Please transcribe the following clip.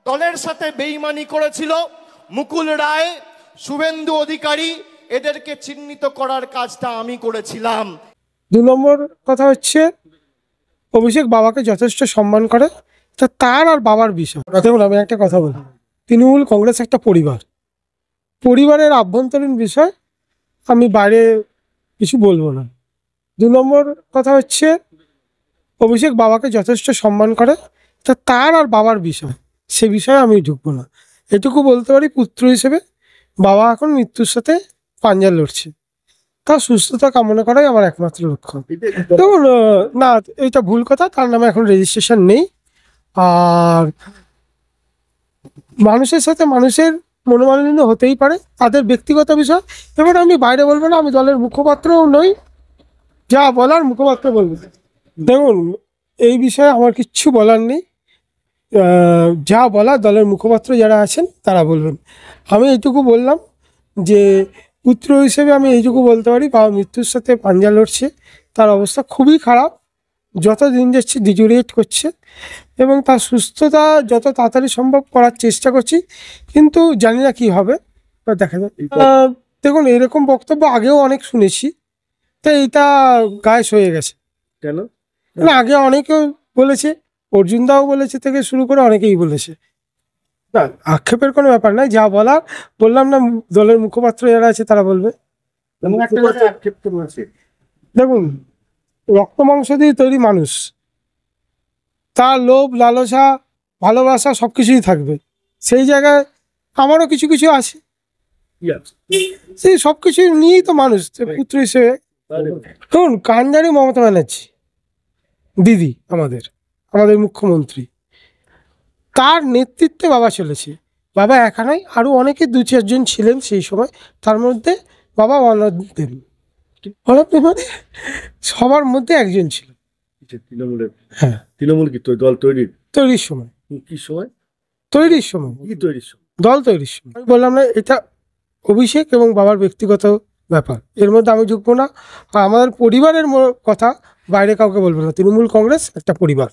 দলের সাথে বেইমানি করেছিল মুকুল রায়, শুভেন্দু অধিকারী, এদেরকে চিহ্নিত করার কাজটা আমি করেছিলাম। 2 নম্বর কথা হচ্ছে অভিষেক বাবাকে যথেষ্ট সম্মান করে, তা তার আর বাবার বিষয়। দেখুন, আমি একটা কথা বলি, তৃণমূল কংগ্রেস একটা পরিবারের আভ্যন্তরীণ বিষয়, আমি বাইরে কিছু বলবো না। 2 নম্বর কথা হচ্ছে অভিষেক বাবাকে যথেষ্ট সম্মান করে, তা তার আর বাবার বিষয়, সে বিষয়ে আমি ঢুকবো না। এটুকু বলতে পারি, পুত্র হিসেবে বাবা এখন মৃত্যুর সাথে পাঞ্জা লড়ছে, তার সুস্থতা কামনা করাই আমার একমাত্র লক্ষ্য। দেখুন, না, এটা ভুল কথা, তার নামে এখন রেজিস্ট্রেশন নেই। আর মানুষের সাথে মানুষের মনোমালিন্য হতেই পারে, তাদের ব্যক্তিগত বিষয়। এবার আমি বাইরে বলবো না, আমি দলের মুখপাত্রও নই, যা বলার মুখপাত্র বলবো। দেখুন, এই বিষয়ে আমার কিচ্ছু বলার নেই, যা বলার দলের মুখপাত্র যারা আছেন তারা বলবেন। আমি এইটুকু বললাম যে পুত্র হিসেবে আমি এইটুকু বলতে পারি, বাবা মৃত্যুর সাথে পাঞ্জা লড়ছে, তার অবস্থা খুবই খারাপ, যত দিন যাচ্ছে ডিজোরিয়েট করছে, এবং তার সুস্থতা যত তাড়াতাড়ি সম্ভব করার চেষ্টা করছি, কিন্তু জানি না কী হবে, দেখা যাক। দেখুন, এরকম বক্তব্য আগেও অনেক শুনেছি, তো এইটা গায়ে হয়ে গেছে। কেন? না, আগে অনেকেও বলেছে, অর্জুনদাও বলেছে, থেকে শুরু করে অনেকেই বলেছে। না, আক্ষেপের কোনো ব্যাপার নাই, যা বলার বললাম না, দলের মুখপাত্র যারা আছে তারা বলবে। দেখুন, রক্ত মাংস দিয়ে তৈরি মানুষ, তার লোভ, লালসা, ভালোবাসা সব কিছুই থাকবে। সেই জায়গায় আমারও কিছু কিছু আছে, সেই সব কিছু নিয়েই তো মানুষ পুত্র হিসেবে। দেখুন, কান্ডারি মমতা ব্যানার্জি দিদি, আমাদের মুখ্যমন্ত্রী, তার নেতৃত্বে বাবা চলেছে। বাবা একা নয়, আরও অনেকে 2-4 জন ছিলেন সেই সময়, তার মধ্যে বাবা অনদেব মানে সবার মধ্যে একজন ছিল। তৃণমূলের? হ্যাঁ। তৃণমূল কি দল তৈরির সময়? কি সময়? তৈরির সময়, দল তৈরির সময়। আমি বললাম না, এটা অভিষেক এবং বাবার ব্যক্তিগত ব্যাপার, এর মধ্যে আমি ঢুকবো না। আর আমাদের পরিবারের কথা বাইরে কাউকে বলবো না। তৃণমূল কংগ্রেস একটা পরিবার।